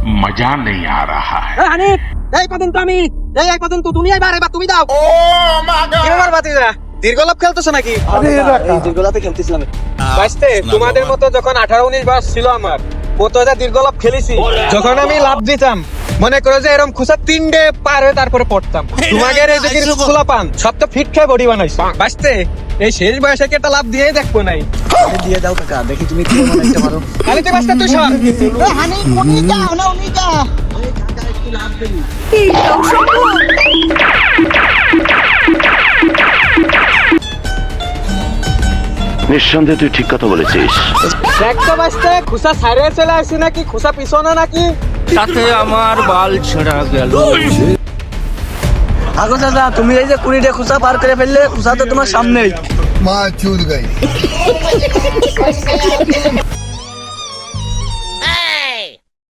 मजा नहीं आ रहा है। হানিফ এই পর্যন্ত আমি এই পর্যন্ত তুমি এবার তুমি দাও। কি ব্যাপার ভাতিজা, দীর্ঘলাভ খেলতেছো নাকি? এই দীর্ঘলাপে খেলতেছিলাম। বাঁচতে তোমাদের মতো যখন 18-19 বয়স ছিল আমার, কত দীর্ঘলাভ খেলেছি। যখন আমি লাভ দিতাম মনে করো যে এরকম খুশা 3 ডে পার হয়ে তারপরে পড়তাম। তোমাদের এই যে খোলা পান সব তো ফিট খেয়ে বডি বানাইছো। বাঁচতে এই শেষ বয়সে কি একটা লাভ দিয়ে দেখবো নাই? দিয়ে দাও কাকা, দেখি তুমি কি বানাইতে পারো। তাহলে তুই বাঁচতে তুই সর। হানিফ উনি যাও না, উনি যা। নিঃসন্দেহে তুই ঠিক কথা বলেছিস। দেখতে বাঁচতে খুশা সাইরে চলে আসছি নাকি খুশা পিছনে নাকি? তাতে আমার বাল ছেঁড়া গেল। আগো দাদা, তুমি এই যে 20 খুসা পার করে ফেললে, খুসা তো তোমার সামনেই। माँ चूत गई।